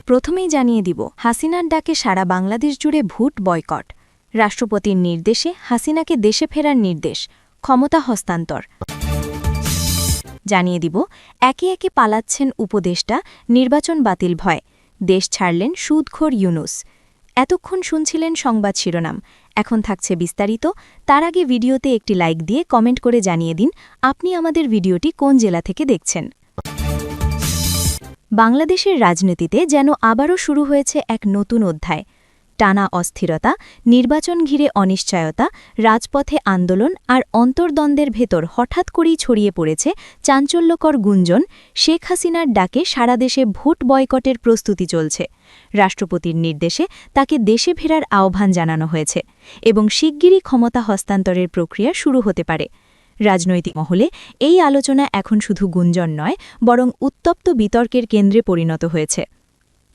প্রথমেই জানিয়ে দিব হাসিনার ডাকে সারা বাংলাদেশ জুড়ে ভোট বয়কট। রাষ্ট্রপতির নির্দেশে হাসিনাকে দেশে ফেরার নির্দেশ, ক্ষমতা হস্তান্তর। জানিয়ে দিব একে একে পালাচ্ছেন উপদেষ্টা, নির্বাচন বাতিল ভয়, দেশ ছাড়লেন সুদখোর ইউনুস। এতক্ষণ শুনছিলেন সংবাদ শিরোনাম, এখন থাকছে বিস্তারিত। তার আগে ভিডিওতে একটি লাইক দিয়ে কমেন্ট করে জানিয়ে দিন আপনি আমাদের ভিডিওটি কোন জেলা থেকে দেখছেন। বাংলাদেশের রাজনীতিতে যেন আবারও শুরু হয়েছে এক নতুন অধ্যায়। টানা অস্থিরতা, নির্বাচন ঘিরে অনিশ্চয়তা, রাজপথে আন্দোলন আর অন্তর্দ্বন্দ্বের ভেতর হঠাৎ করেই ছড়িয়ে পড়েছে চাঞ্চল্যকর গুঞ্জন, শেখ হাসিনার ডাকে সারা দেশে ভোট বয়কটের প্রস্তুতি চলছে। রাষ্ট্রপতির নির্দেশে তাকে দেশে ফেরার আহ্বান জানানো হয়েছে এবং শিগগিরই ক্ষমতা হস্তান্তরের প্রক্রিয়া শুরু হতে পারে। রাজনৈতিক মহলে এই আলোচনা এখন শুধু গুঞ্জন নয়, বরং উত্তপ্ত বিতর্কের কেন্দ্রে পরিণত হয়েছে।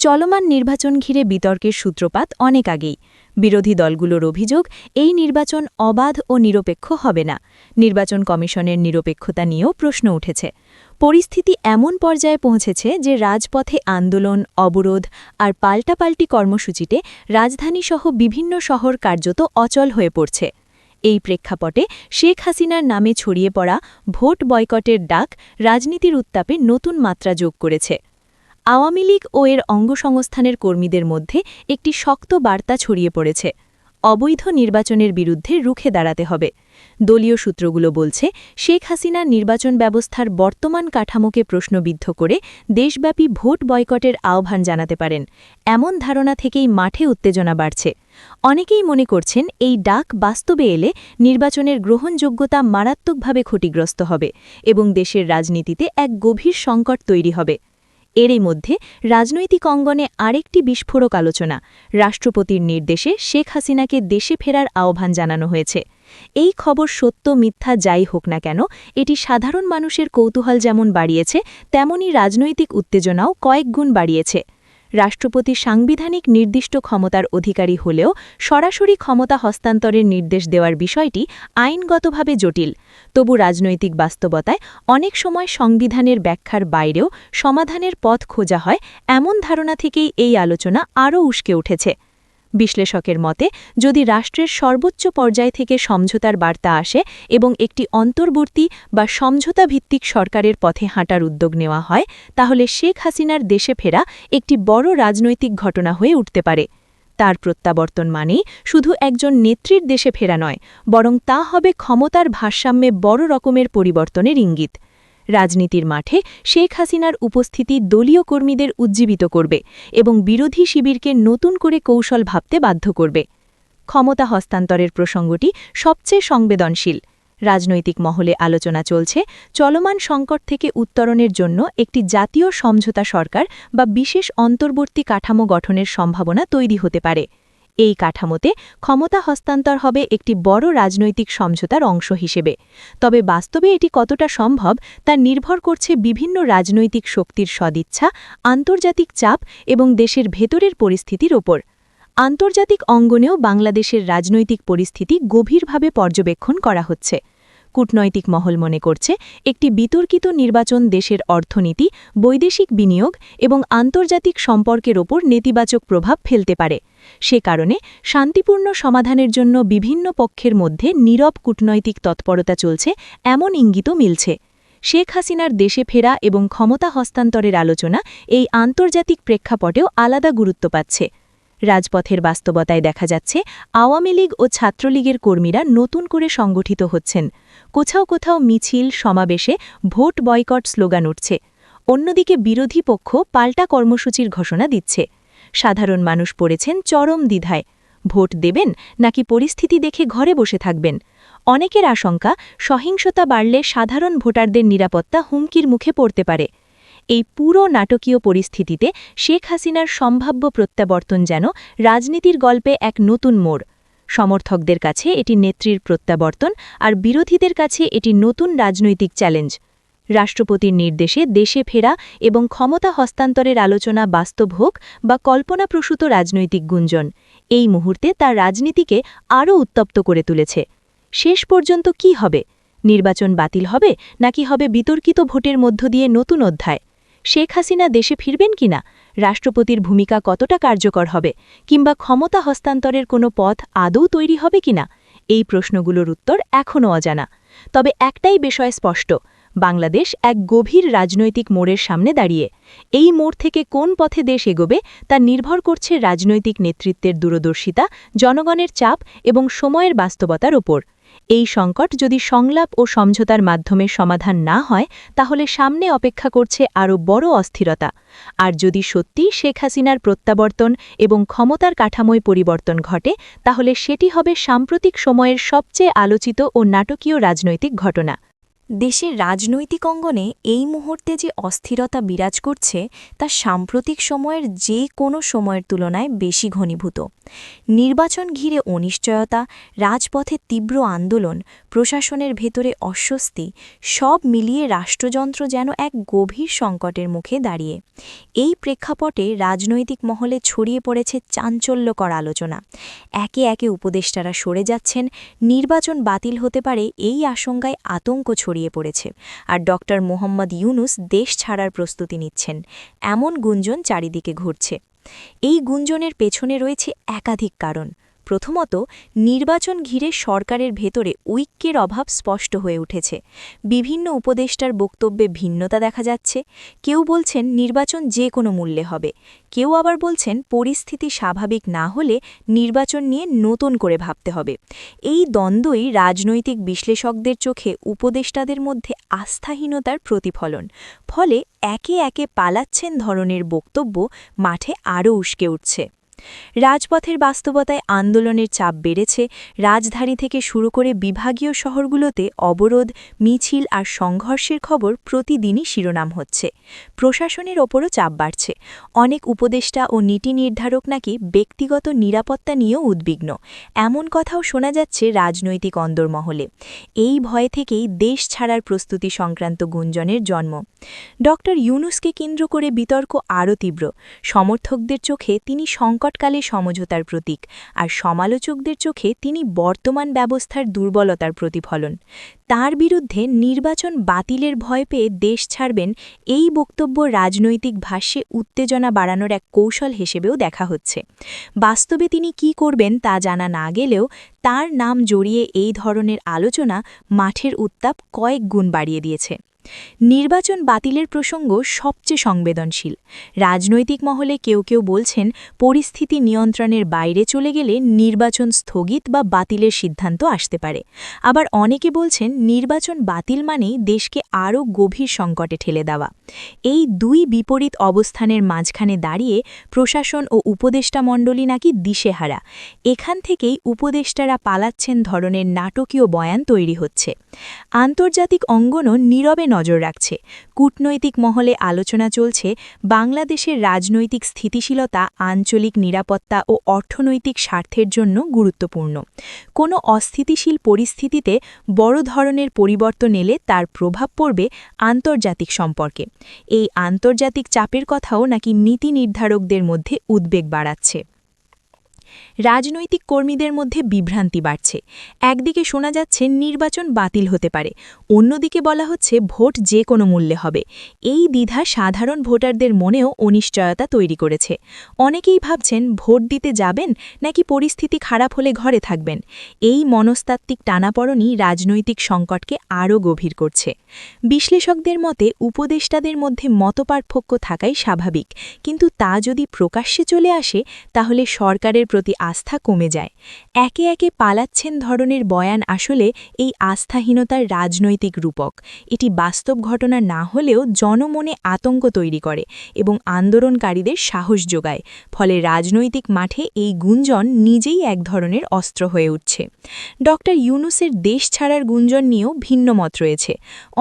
চলমান নির্বাচন ঘিরে বিতর্কের সূত্রপাত অনেক আগেই। বিরোধী দলগুলোর অভিযোগ, এই নির্বাচন অবাধ ও নিরপেক্ষ হবে না। নির্বাচন কমিশনের নিরপেক্ষতা নিয়েও প্রশ্ন উঠেছে। পরিস্থিতি এমন পর্যায়ে পৌঁছেছে যে রাজপথে আন্দোলন, অবরোধ আর পাল্টাপাল্টি কর্মসূচিতে রাজধানীসহ বিভিন্ন শহর কার্যত অচল হয়ে পড়ছে। এই প্রেক্ষাপটে শেখ হাসিনার নামে ছড়িয়ে পড়া ভোট বয়কটের ডাক রাজনীতির উত্তাপে নতুন মাত্রা যোগ করেছে। আওয়ামী লীগ ও এর অঙ্গসংস্থানের কর্মীদের মধ্যে একটি শক্ত বার্তা ছড়িয়ে পড়েছে, অবৈধ নির্বাচনের বিরুদ্ধে রুখে দাঁড়াতে হবে। দলীয় সূত্রগুলো বলছে, শেখ হাসিনা নির্বাচন ব্যবস্থার বর্তমান কাঠামোকে প্রশ্নবিদ্ধ করে দেশব্যাপী ভোট বয়কটের আহ্বান জানাতে পারেন। এমন ধারণা থেকেই মাঠে উত্তেজনা বাড়ছে। অনেকেই মনে করছেন, এই ডাক বাস্তবে এলে নির্বাচনের গ্রহণযোগ্যতা মারাত্মকভাবে ক্ষতিগ্রস্ত হবে এবং দেশের রাজনীতিতে এক গভীর সংকট তৈরি হবে। এরই মধ্যে রাজনৈতিক অঙ্গনে আরেকটি বিস্ফোরক আলোচনা। রাষ্ট্রপতির নির্দেশে শেখ হাসিনাকে দেশে ফেরার আহ্বান জানানো হয়েছে। এই খবর সত্য মিথ্যা যাই হোক না কেন, এটি সাধারণ মানুষের কৌতূহল যেমন বাড়িয়েছে, তেমনি রাজনৈতিক উত্তেজনাও কয়েক গুণ বাড়িয়েছে। রাষ্ট্রপতি সাংবিধানিক নির্দিষ্ট ক্ষমতার অধিকারী হলেও সরাসরি ক্ষমতা হস্তান্তরের নির্দেশ দেওয়ার বিষয়টি আইনগতভাবে জটিল। তবু রাজনৈতিক বাস্তবতায় অনেক সময় সংবিধানের ব্যাখ্যার বাইরেও সমাধানের পথ খোঁজা হয়, এমন ধারণা থেকেই এই আলোচনা আরও উস্কে উঠেছে। বিশ্লেষকের মতে, যদি রাষ্ট্রের সর্বোচ্চ পর্যায় থেকে সমঝোতার বার্তা আসে এবং একটি অন্তর্বর্তী বা সমঝোতা ভিত্তিক সরকারের পথে হাঁটার উদ্যোগ নেওয়া হয়, তাহলে শেখ হাসিনার দেশে ফেরা একটি বড় রাজনৈতিক ঘটনা হয়ে উঠতে পারে। তার প্রত্যাবর্তন মানেই শুধু একজন নেত্রীর দেশে ফেরা নয়, বরং তা হবে ক্ষমতার ভারসাম্যে বড় রকমের পরিবর্তনের ইঙ্গিত। রাজনীতির মাঠে শেখ হাসিনার উপস্থিতি দলীয় কর্মীদের উজ্জীবিত করবে এবং বিরোধী শিবিরকে নতুন করে কৌশল ভাবতে বাধ্য করবে। ক্ষমতা হস্তান্তরের প্রসঙ্গটি সবচেয়ে সংবেদনশীল। রাজনৈতিক মহলে আলোচনা চলছে, চলমান সংকট থেকে উত্তরণের জন্য একটি জাতীয় সমঝোতা সরকার বা বিশেষ অন্তর্বর্তী কাঠামো গঠনের সম্ভাবনা তৈরি হতে পারে। এই কাঠামোতে ক্ষমতা হস্তান্তর হবে একটি বড় রাজনৈতিক সমঝোতার অংশ হিসেবে। তবে বাস্তবে এটি কতটা সম্ভব তা নির্ভর করছে বিভিন্ন রাজনৈতিক শক্তির সদিচ্ছা, আন্তর্জাতিক চাপ এবং দেশের ভেতরের পরিস্থিতির ওপর। আন্তর্জাতিক অঙ্গনেও বাংলাদেশের রাজনৈতিক পরিস্থিতি গভীরভাবে পর্যবেক্ষণ করা হচ্ছে। কূটনৈতিক মহল মনে করছে, একটি বিতর্কিত নির্বাচন দেশের অর্থনীতি, বৈদেশিক বিনিয়োগ এবং আন্তর্জাতিক সম্পর্কের ওপর নেতিবাচক প্রভাব ফেলতে পারে। সে কারণে শান্তিপূর্ণ সমাধানের জন্য বিভিন্ন পক্ষের মধ্যে নীরব কূটনৈতিক তৎপরতা চলছে, এমন ইঙ্গিতও মিলছে। শেখ হাসিনার দেশে ফেরা এবং ক্ষমতা হস্তান্তরের আলোচনা এই আন্তর্জাতিক প্রেক্ষাপটেও আলাদা গুরুত্ব পাচ্ছে। রাজপথের বাস্তবতায় দেখা যাচ্ছে, আওয়ামী লীগ ও ছাত্রলীগের কর্মীরা নতুন করে সংগঠিত হচ্ছেন। কোথাও কোথাও মিছিল, সমাবেশে ভোট বয়কট স্লোগান উঠছে। অন্যদিকে বিরোধী পক্ষ পাল্টা কর্মসূচির ঘোষণা দিচ্ছে। সাধারণ মানুষ পড়েছেন চরম দ্বিধায়। ভোট দেবেন নাকি পরিস্থিতি দেখে ঘরে বসে থাকবেন? অনেকের আশঙ্কা, সহিংসতা বাড়লে সাধারণ ভোটারদের নিরাপত্তা হুমকির মুখে পড়তে পারে। এই পুরো নাটকীয় পরিস্থিতিতে শেখ হাসিনার সম্ভাব্য প্রত্যাবর্তন যেন রাজনীতির গল্পে এক নতুন মোড়। সমর্থকদের কাছে এটি নেত্রীর প্রত্যাবর্তন, আর বিরোধীদের কাছে এটি নতুন রাজনৈতিক চ্যালেঞ্জ। রাষ্ট্রপতির নির্দেশে দেশে ফেরা এবং ক্ষমতা হস্তান্তরের আলোচনা বাস্তব হোক বা কল্পনাপ্রসূত রাজনৈতিক গুঞ্জন, এই মুহূর্তে তার রাজনীতিকে আরও উত্তপ্ত করে তুলেছে। শেষ পর্যন্ত কি হবে? নির্বাচন বাতিল হবে নাকি হবে বিতর্কিত ভোটের মধ্য দিয়ে নতুন অধ্যায়? শেখ হাসিনা দেশে ফিরবেন কিনা, রাষ্ট্রপতির ভূমিকা কতটা কার্যকর হবে, কিংবা ক্ষমতা হস্তান্তরের কোনো পথ আদৌ তৈরি হবে কিনা, এই প্রশ্নগুলোর উত্তর এখনও অজানা। তবে একটাই বিষয় স্পষ্ট, বাংলাদেশ এক গভীর রাজনৈতিক মোড়ের সামনে দাঁড়িয়ে। এই মোড় থেকে কোন পথে দেশ এগোবে তা নির্ভর করছে রাজনৈতিক নেতৃত্বের দূরদর্শিতা, জনগণের চাপ এবং সময়ের বাস্তবতার ওপর। এই সংকট যদি সংলাপ ও সমঝোতার মাধ্যমে সমাধান না হয়, তাহলে সামনে অপেক্ষা করছে আরও বড় অস্থিরতা। আর যদি সত্যি শেখ হাসিনার প্রত্যাবর্তন এবং ক্ষমতার কাঠামোয় পরিবর্তন ঘটে, তাহলে সেটি হবে সাম্প্রতিক সময়ের সবচেয়ে আলোচিত ও নাটকীয় রাজনৈতিক ঘটনা। দেশের রাজনৈতিক অঙ্গনে এই মুহূর্তে যে অস্থিরতা বিরাজ করছে, তা সাম্প্রতিক সময়ের যে কোনো সময়ের তুলনায় বেশি ঘনীভূত। নির্বাচন ঘিরে অনিশ্চয়তা, রাজপথে তীব্র আন্দোলন, প্রশাসনের ভেতরে অস্বস্তি, সব মিলিয়ে রাষ্ট্রযন্ত্র যেন এক গভীর সংকটের মুখে দাঁড়িয়ে। এই প্রেক্ষাপটে রাজনৈতিক মহলে ছড়িয়ে পড়েছে চাঞ্চল্যকর আলোচনা। একে একে উপদেষ্টারা সরে যাচ্ছেন, নির্বাচন বাতিল হতে পারে এই আশঙ্কায় আতঙ্ক ছড়িয়ে পড়েছে, আর ডক্টর মোহাম্মদ ইউনুস দেশ ছাড়ার প্রস্তুতি নিচ্ছেন, এমন গুঞ্জন চারিদিকে ঘুরছে। এই গুঞ্জনের পেছনে রয়েছে একাধিক কারণ। প্রথমত, নির্বাচন ঘিরে সরকারের ভেতরে ঐক্যের অভাব স্পষ্ট হয়ে উঠেছে। বিভিন্ন উপদেষ্টার বক্তব্যে ভিন্নতা দেখা যাচ্ছে। কেউ বলছেন নির্বাচন যে কোনো মূল্যে হবে, কেউ আবার বলছেন পরিস্থিতি স্বাভাবিক না হলে নির্বাচন নিয়ে নতুন করে ভাবতে হবে। এই দ্বন্দ্বই রাজনৈতিক বিশ্লেষকদের চোখে উপদেষ্টাদের মধ্যে আস্থাহীনতার প্রতিফলন। ফলে একে একে পালাচ্ছেন ধরনের বক্তব্য মাঠে আরও উস্কে উঠছে। রাজপথের বাস্তবতায় আন্দোলনের চাপ বেড়েছে। রাজধানী থেকে শুরু করে বিভাগীয় শহরগুলোতে অবরোধ, মিছিল আর সংঘর্ষের খবর প্রতিদিনই শিরোনাম হচ্ছে। প্রশাসনের ওপরও চাপ বাড়ছে। অনেক উপদেষ্টা ও নীতি নির্ধারক নাকি ব্যক্তিগত নিরাপত্তা নিয়েও উদ্বিগ্ন, এমন কথাও শোনা যাচ্ছে রাজনৈতিক অন্দরমহলে। এই ভয় থেকেই দেশ ছাড়ার প্রস্তুতি সংক্রান্ত গুঞ্জনের জন্ম। ডক্টর ইউনুসকে কেন্দ্র করে বিতর্ক আরও তীব্র। সমর্থকদের চোখে তিনি সংকটকালে সমঝোতার প্রতীক, আর সমালোচকদের চোখে তিনি বর্তমান ব্যবস্থার দুর্বলতার প্রতিফলন। তার বিরুদ্ধে নির্বাচন বাতিলের ভয় পেয়ে দেশ ছাড়বেন, এই বক্তব্য রাজনৈতিক ভাষ্যে উত্তেজনা বাড়ানোর এক কৌশল হিসেবেও দেখা হচ্ছে। বাস্তবে তিনি কি করবেন তা জানা না গেলেও তার নাম জড়িয়ে এই ধরনের আলোচনা মাঠের উত্তাপ কয়েক গুণ বাড়িয়ে দিয়েছে। নির্বাচন বাতিলের প্রসঙ্গ সবচেয়ে সংবেদনশীল। রাজনৈতিক মহলে কেউ কেউ বলছেন পরিস্থিতি নিয়ন্ত্রণের বাইরে চলে গেলে নির্বাচন স্থগিত বা বাতিলের সিদ্ধান্ত আসতে পারে। আবার অনেকে বলছেন নির্বাচন বাতিল মানেই দেশকে আরও গভীর সংকটে ঠেলে দেওয়া। এই দুই বিপরীত অবস্থানের মাঝখানে দাঁড়িয়ে প্রশাসন ও উপদেষ্টা মণ্ডলী নাকি দিশেহারা। এখান থেকেই উপদেষ্টারা পালাচ্ছেন ধরনের নাটকীয় বয়ান তৈরি হচ্ছে। আন্তর্জাতিক অঙ্গনও নীরবে নজর রাখছে। কূটনৈতিক মহলে আলোচনা চলছে বাংলাদেশের রাজনৈতিক স্থিতিশীলতা আঞ্চলিক নিরাপত্তা ও অর্থনৈতিক স্বার্থের জন্য গুরুত্বপূর্ণ। কোনো অস্থিতিশীল পরিস্থিতিতে বড় ধরনের পরিবর্তন এলে তার প্রভাব পড়বে আন্তর্জাতিক সম্পর্কে। এই আন্তর্জাতিক চাপের কথাও নাকি নীতি নির্ধারকদের মধ্যে উদ্বেগ বাড়াচ্ছে। রাজনৈতিক কর্মীদের মধ্যে বিভ্রান্তি বাড়ছে। একদিকে শোনা যাচ্ছে নির্বাচন বাতিল হতে পারে, অন্যদিকে বলা হচ্ছে ভোট যে কোনো মূল্যে হবে। এই দ্বিধা সাধারণ ভোটারদের মনেও অনিশ্চয়তা তৈরি করেছে। অনেকেই ভাবছেন ভোট দিতে যাবেন নাকি পরিস্থিতি খারাপ হলে ঘরে থাকবেন। এই মনস্তাত্ত্বিক টানাপড়নই রাজনৈতিক সংকটকে আরও গভীর করছে। বিশ্লেষকদের মতে উপদেষ্টাদের মধ্যে মতপার্থক্য থাকাই স্বাভাবিক, কিন্তু তা যদি প্রকাশ্যে চলে আসে তাহলে সরকারের প্রতি আস্থা কমে যায়। একে একে পালাচ্ছেন ধরনের বয়ান আসলে এই আস্থাহীনতার রাজনৈতিক রূপক। এটি বাস্তব ঘটনা না হলেও জনমনে আতঙ্ক তৈরি করে এবং আন্দোলনকারীদের সাহস যোগায়। ফলে রাজনৈতিক মাঠে এই গুঞ্জন নিজেই এক ধরনের অস্ত্র হয়ে উঠছে। ডক্টর ইউনুসের দেশ ছাড়ার গুঞ্জন নিয়েও ভিন্ন মত রয়েছে।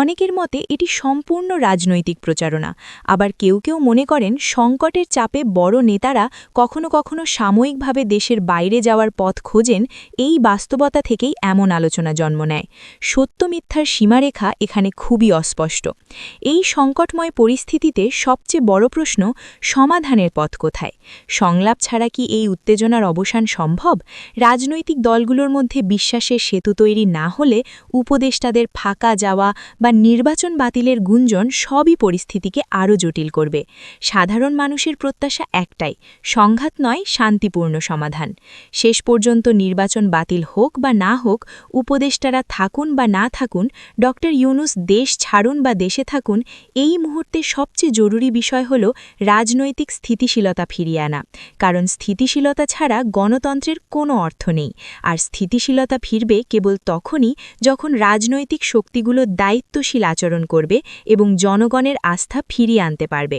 অনেকের মতে এটি সম্পূর্ণ রাজনৈতিক প্রচারণা, আবার কেউ কেউ মনে করেন সংকটের চাপে বড় নেতারা কখনো কখনো সাময়িকভাবে দেশের বাইরে যাওয়ার পথ খোঁজেন, এই বাস্তবতা থেকেই এমন আলোচনা জন্ম নেয়। সত্য মিথ্যার সীমারেখা এখানে খুবই অস্পষ্ট। এই সংকটময় পরিস্থিতিতে সবচেয়ে বড় প্রশ্ন, সমাধানের পথ কোথায়? সংলাপ ছাড়া কি এই উত্তেজনার অবসান সম্ভব? রাজনৈতিক দলগুলোর মধ্যে বিশ্বাসের সেতু তৈরি না হলে উপদেষ্টাদের ফাঁকা যাওয়া বা নির্বাচন বাতিলের গুঞ্জন সবই পরিস্থিতিকে আরও জটিল করবে। সাধারণ মানুষের প্রত্যাশা একটাই, সংঘাত নয়, শান্তিপূর্ণ সমাধান। শেষ পর্যন্ত নির্বাচন বাতিল হোক বা না হোক, উপদেষ্টারা থাকুন বা না থাকুন, ড. ইউনূস দেশ ছাড়ুন বা দেশে থাকুন, এই মুহূর্তে সবচেয়ে জরুরি বিষয় হল রাজনৈতিক স্থিতিশীলতা ফিরিয়ে আনা। কারণ স্থিতিশীলতা ছাড়া গণতন্ত্রের কোনো অর্থ নেই, আর স্থিতিশীলতা ফিরবে কেবল তখনই যখন রাজনৈতিক শক্তিগুলো দায়িত্বশীল আচরণ করবে এবং জনগণের আস্থা ফিরিয়ে আনতে পারবে।